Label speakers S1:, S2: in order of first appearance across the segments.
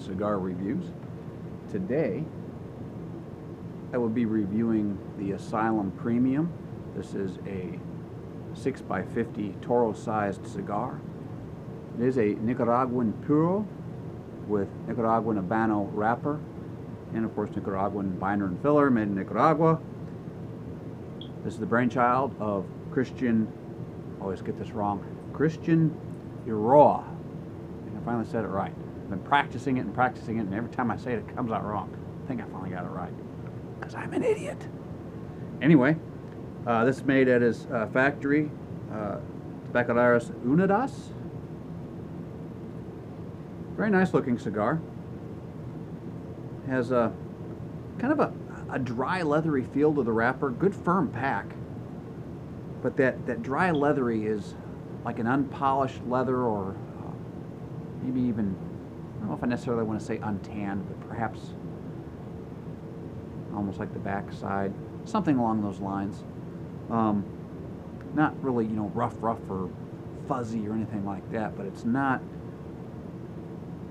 S1: cigar reviews. Today, I will be reviewing the Asylum Premium. This is a 6x50 Toro-sized cigar. It is a Nicaraguan Puro with Nicaraguan Habano wrapper, and of course Nicaraguan binder and filler made in Nicaragua. This is the brainchild of Christian, I always get this wrong, Christian Iroa. I finally said it right. I've been practicing it, and every time I say it, it comes out wrong. I think I finally got it right, because I'm an idiot. Anyway, this is made at his factory, Tabacalera Unidas. Very nice looking cigar. Has a kind of a dry leathery feel to the wrapper. Good firm pack, but that dry leathery is like an unpolished leather, or maybe even, I don't know if I necessarily want to say untanned, but perhaps almost like the back side, something along those lines. Not really, rough or fuzzy or anything like that, but it's not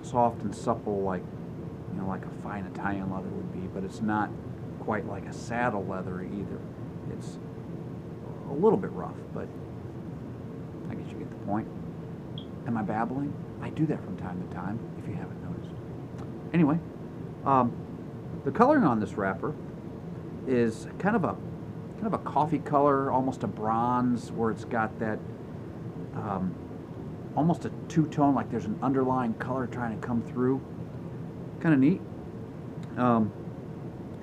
S1: soft and supple like, like a fine Italian leather would be, but it's not quite like a saddle leather either. It's a little bit rough, but I guess you get the point. Am I babbling? I do that from time to time, if you haven't noticed. Anyway, the coloring on this wrapper is kind of a coffee color, almost a bronze, where it's got that almost a two-tone, like there's an underlying color trying to come through. Kind of neat.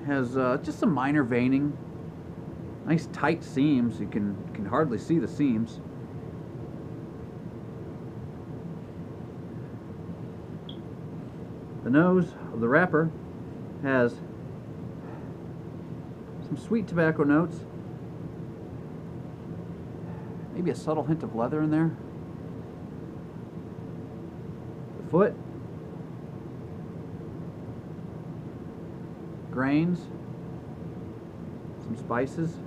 S1: Has just some minor veining, nice tight seams. You can hardly see the seams. The nose of the wrapper has some sweet tobacco notes, maybe a subtle hint of leather in there. The foot, grains, some spices,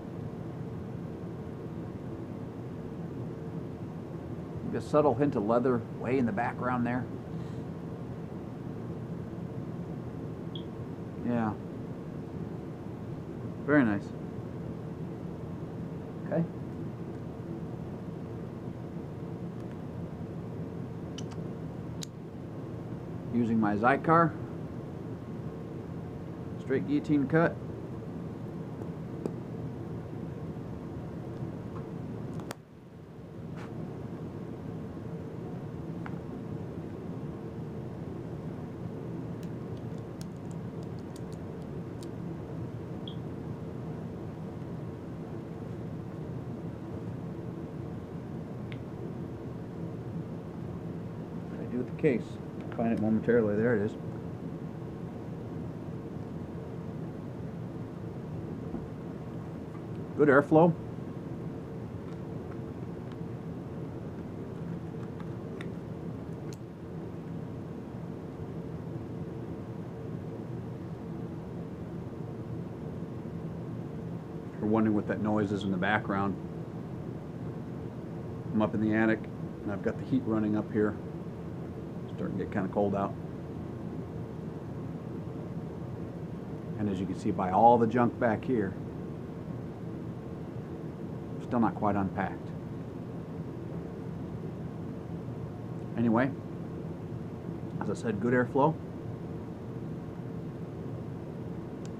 S1: maybe a subtle hint of leather way in the background there. Yeah, very nice. Okay. Using my Cigar, straight guillotine cut. What I do with the case? Find it momentarily. There it is. Good airflow. If you're wondering what that noise is in the background, I'm up in the attic and I've got the heat running up here. It's starting to get kind of cold out. And as you can see by all the junk back here, still not quite unpacked. Anyway, as I said, good airflow.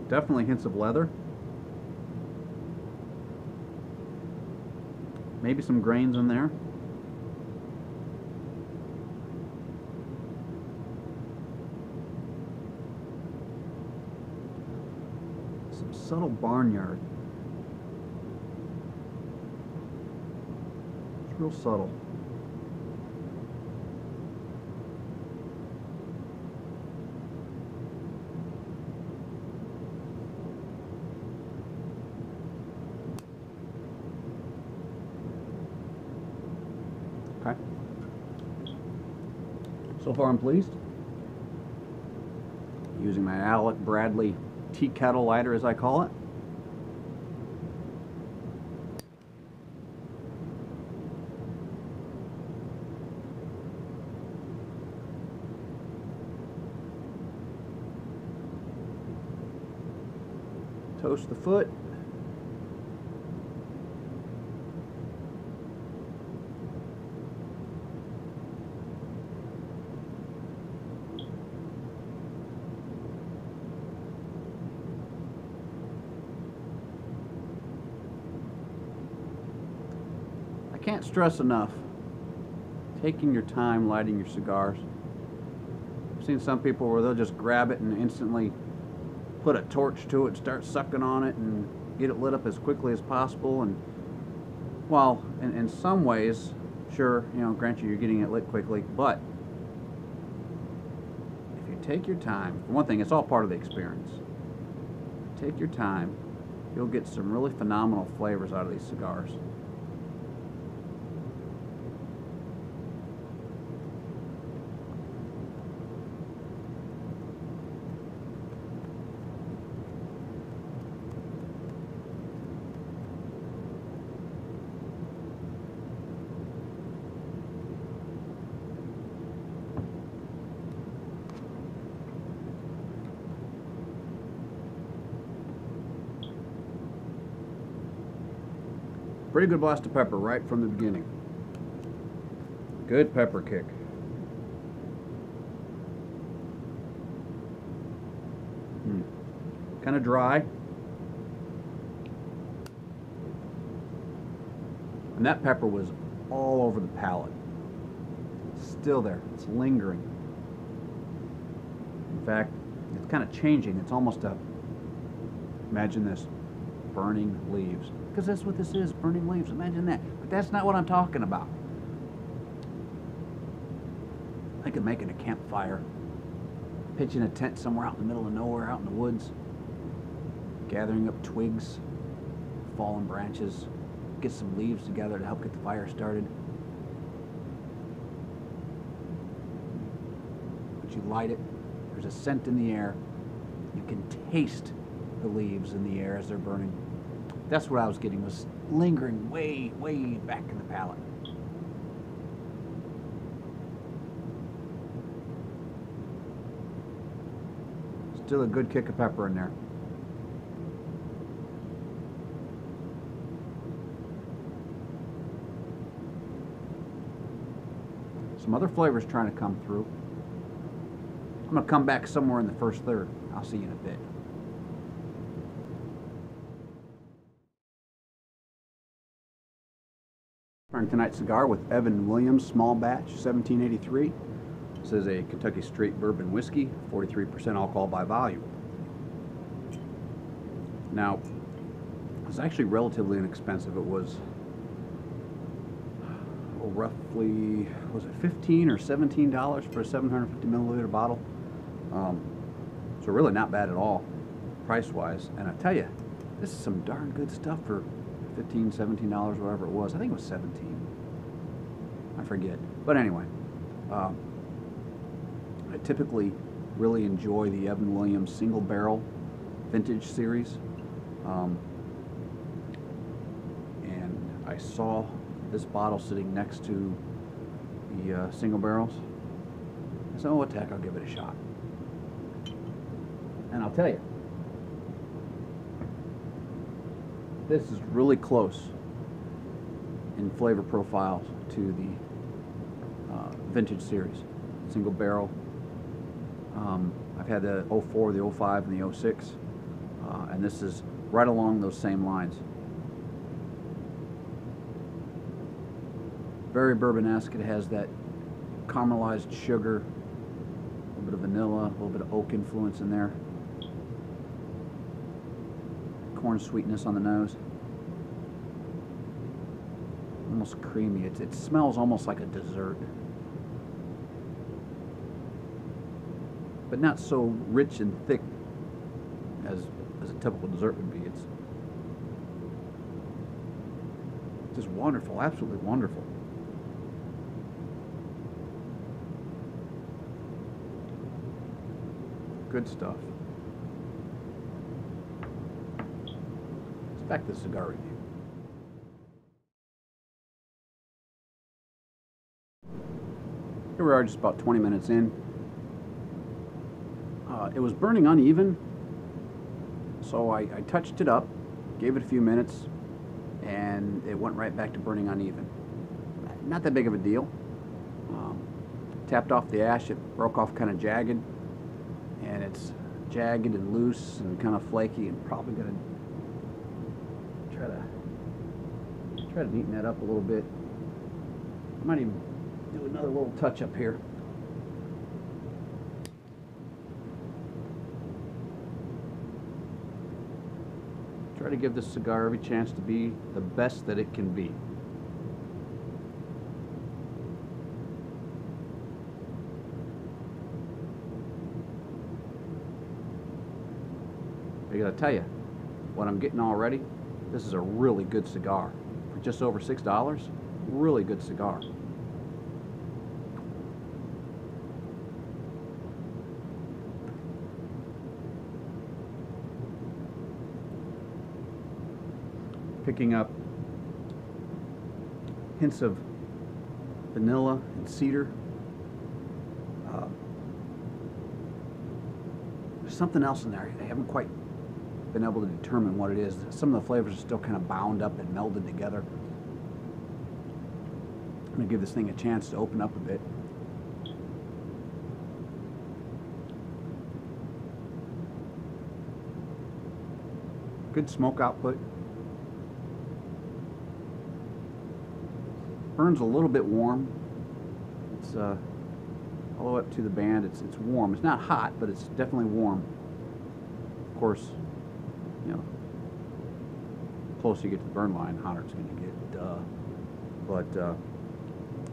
S1: Definitely hints of leather. Maybe some grains in there. Some subtle barnyard. Real subtle. Okay. So far I'm pleased. Using my Alec Bradley tea kettle lighter, as I call it. toast the foot. I can't stress enough taking your time lighting your cigars. I've seen some people where they'll just grab it and instantly put a torch to it, start sucking on it, and get it lit up as quickly as possible. And while in some ways, sure, you know, grant you're getting it lit quickly, but if you take your time, for one thing, it's all part of the experience. Take your time, you'll get some really phenomenal flavors out of these cigars. Pretty good blast of pepper right from the beginning. Good pepper kick. Kind of dry. And that pepper was all over the palate. It's still there. It's lingering. In fact, it's kind of changing. It's almost a, imagine this, burning leaves. Because that's what this is, burning leaves. Imagine that. But that's not what I'm talking about. Think of making a campfire, pitching a tent somewhere out in the middle of nowhere, out in the woods, gathering up twigs, fallen branches, get some leaves together to help get the fire started. But you light it, there's a scent in the air, you can taste the leaves in the air as they're burning. That's what I was getting, was lingering way, way back in the palate. Still a good kick of pepper in there. Some other flavors trying to come through. I'm going to come back somewhere in the first third. I'll see you in a bit. Tonight's cigar with Evan Williams Small Batch 1783. This is a Kentucky straight bourbon whiskey, 43% alcohol by volume. Now, it's actually relatively inexpensive. It was roughly, was it $15 or $17 for a 750 milliliter bottle? So really not bad at all, price-wise. And I tell you, this is some darn good stuff for $15, $17, whatever it was. I think it was 17. I forget. But anyway, I typically really enjoy the Evan Williams single barrel vintage series. And I saw this bottle sitting next to the single barrels. I said, oh, what the heck, I'll give it a shot. And I'll tell you, this is really close in flavor profiles to the vintage series, single barrel. I've had the 04, the 05, and the 06, and this is right along those same lines. Very bourbon-esque. It has that caramelized sugar, a little bit of vanilla, a little bit of oak influence in there. Corn sweetness on the nose. Almost creamy. It smells almost like a dessert. But not so rich and thick as a typical dessert would be. It's just wonderful, absolutely wonderful. Good stuff. Let's back to the cigar review. Here we are, just about 20 minutes in. It was burning uneven, So I touched it up, gave it a few minutes, and it went right back to burning uneven. Not that big of a deal. Tapped off the ash, it broke off kind of jagged, and it's jagged and loose and kind of flaky, and probably gonna try to neaten that up a little bit. I might even do another little touch up here. Try to give this cigar every chance to be the best that it can be. I gotta tell you, what I'm getting already, this is a really good cigar. For just over $6, really good cigar. Picking up hints of vanilla and cedar. There's something else in there. I haven't quite been able to determine what it is. Some of the flavors are still kind of bound up and melded together. I'm going to give this thing a chance to open up a bit. Good smoke output. Burns a little bit warm. It's all the way up to the band. It's warm. It's not hot, but it's definitely warm. Of course, you know, the closer you get to the burn line, hotter it's going to get. But the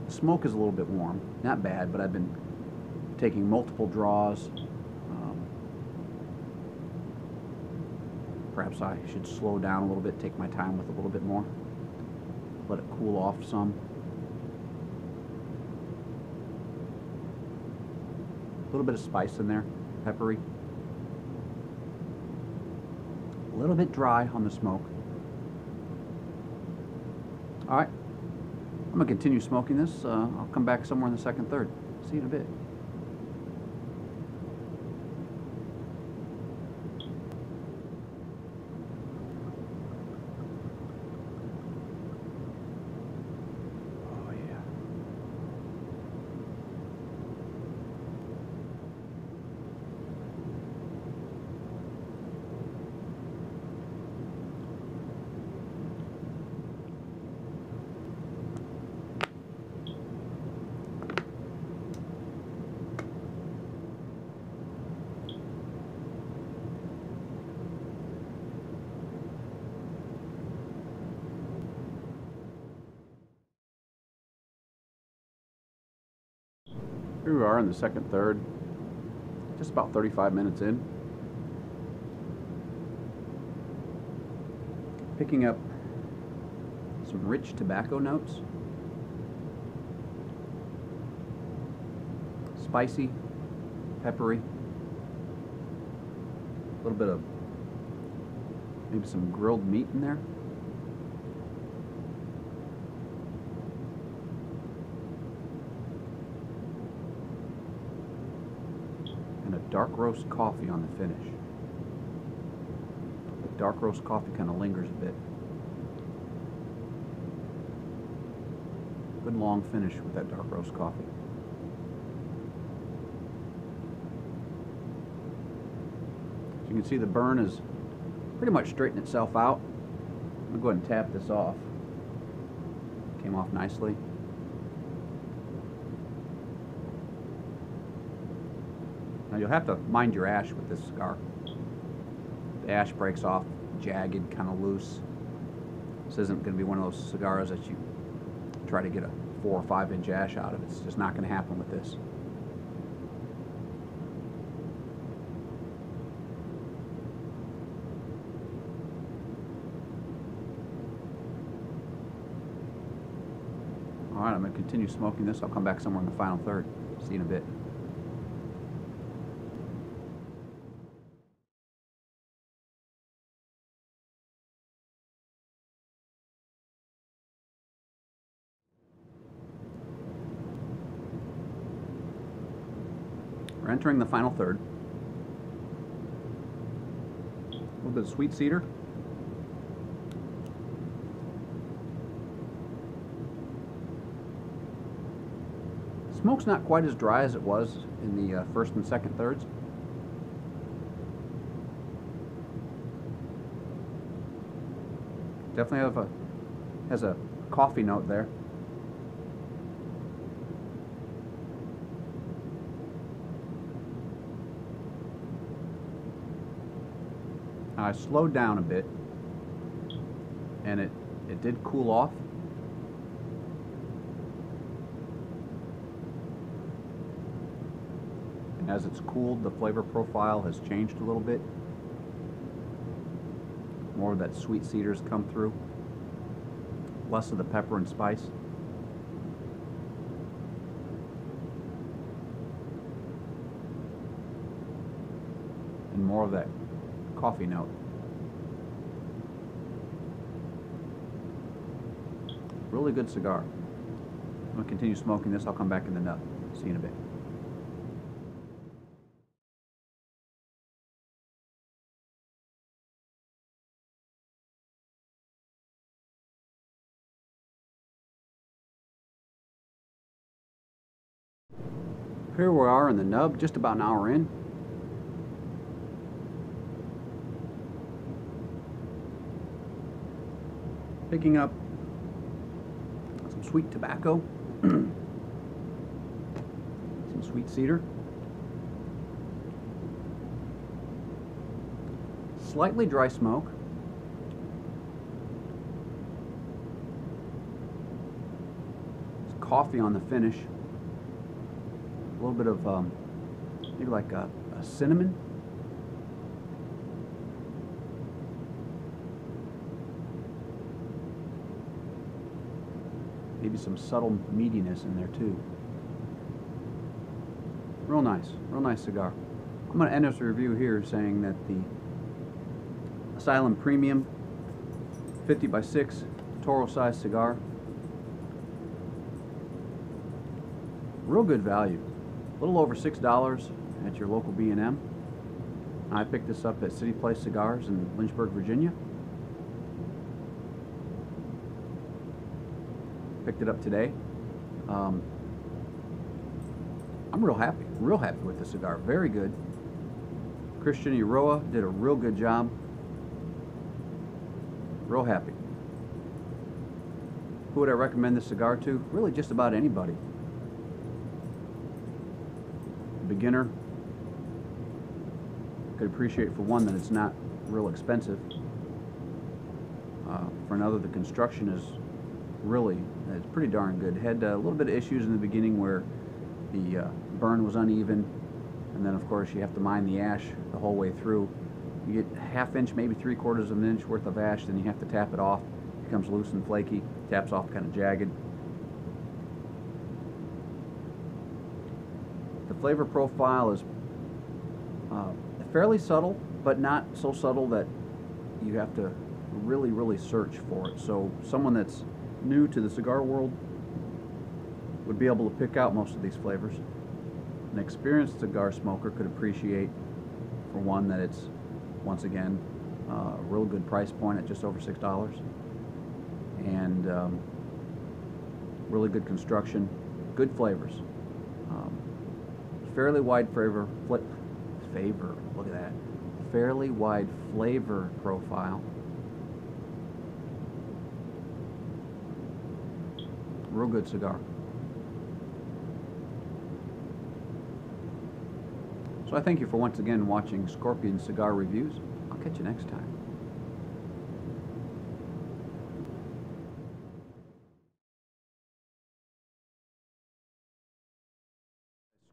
S1: smoke is a little bit warm. Not bad, but I've been taking multiple draws. Perhaps I should slow down a little bit, take my time with a little bit more. Let it cool off some. A little bit of spice in there, peppery. A little bit dry on the smoke. All right, I'm gonna continue smoking this. I'll come back somewhere in the second, third. See you in a bit. Here we are in the second, third, just about 35 minutes in. Picking up some rich tobacco notes. Spicy, peppery. A little bit of maybe some grilled meat in there. Dark roast coffee on the finish. The dark roast coffee kind of lingers a bit. Good long finish with that dark roast coffee. As you can see, the burn is pretty much straightened itself out. I'm going to go ahead and tap this off. Came off nicely. Now you'll have to mind your ash with this cigar. The ash breaks off jagged, kind of loose. This isn't going to be one of those cigars that you try to get a 4 or 5 inch ash out of. It's just not going to happen with this. Alright, I'm going to continue smoking this. I'll come back somewhere in the final third. See you in a bit. We're entering the final third. We'll bit of sweet cedar. Smoke's not quite as dry as it was in the first and second thirds. Definitely has a coffee note there. I slowed down a bit, and it did cool off. And as it's cooled, the flavor profile has changed a little bit. More of that sweet cedar's come through. Less of the pepper and spice. And more of that coffee note. Really good cigar. I'm going to continue smoking this. I'll come back in the nut. See you in a bit. Here we are in the nub, just about an hour in. Picking up some sweet tobacco, some sweet cedar, slightly dry smoke, there's coffee on the finish, a little bit of maybe like a cinnamon. Maybe some subtle meatiness in there too. Real nice cigar. I'm going to end this review here saying that the Asylum Premium 50x6 Toro size cigar, real good value. A little over $6 at your local B&M. I picked this up at City Place Cigars in Lynchburg, Virginia. Picked it up today. I'm real happy with the cigar. Very good. Christian Eiroa did a real good job. Real happy. Who would I recommend this cigar to? Really just about anybody. A beginner could appreciate, for one, that it's not real expensive. For another, the construction is really, it's pretty darn good. Had a little bit of issues in the beginning where the burn was uneven, and then of course you have to mine the ash the whole way through. You get a half inch, maybe 3/4 of an inch worth of ash, then you have to tap it off. It becomes loose and flaky, taps off kind of jagged. The flavor profile is fairly subtle, but not so subtle that you have to really search for it. So someone that's new to the cigar world would be able to pick out most of these flavors. An experienced cigar smoker could appreciate, for one, that it's, once again, a real good price point at just over $6, and really good construction, good flavors, fairly wide look at that, fairly wide flavor profile. Real good cigar. So I thank you for once again watching Scorpion Cigar Reviews. I'll catch you next time.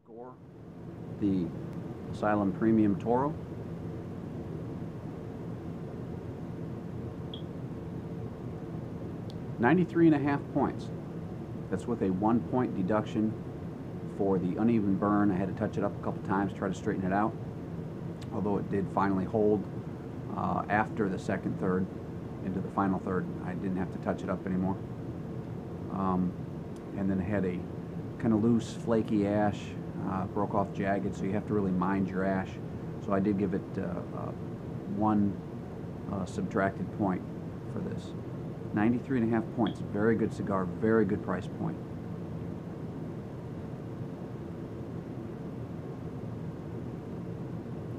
S1: Score the Asylum Premium Toro. .5 points. That's with a 1-point deduction for the uneven burn. I had to touch it up a couple times, try to straighten it out. Although it did finally hold after the second third into the final third. I didn't have to touch it up anymore. And then it had a kind of loose, flaky ash, broke off jagged, so you have to really mind your ash. So I did give it 1 subtracted point for this. 93.5 points. Very good cigar, very good price point.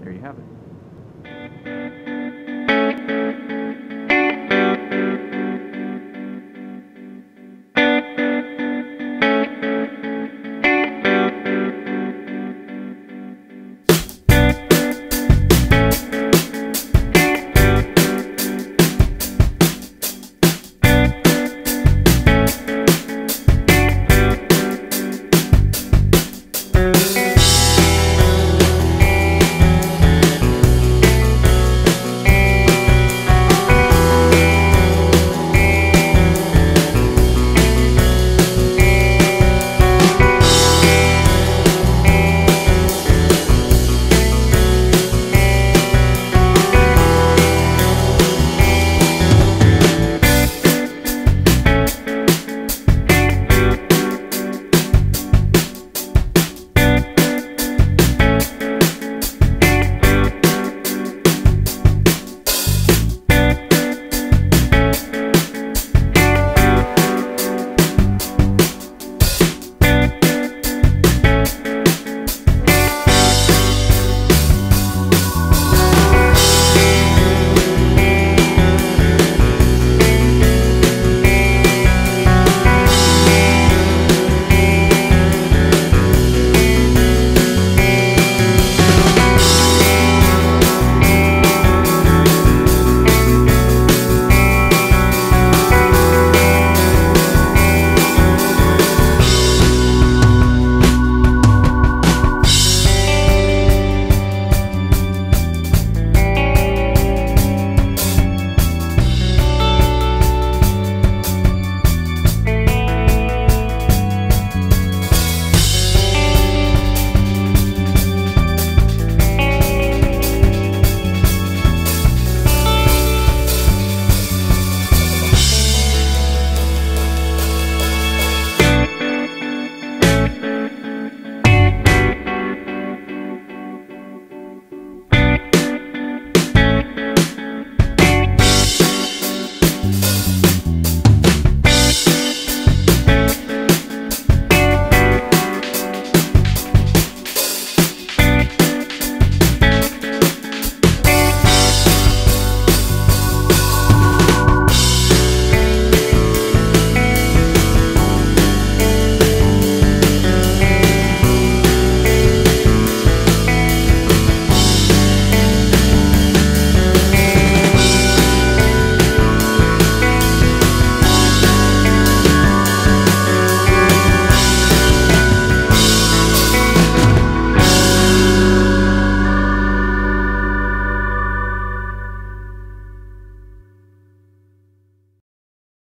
S1: There you have it.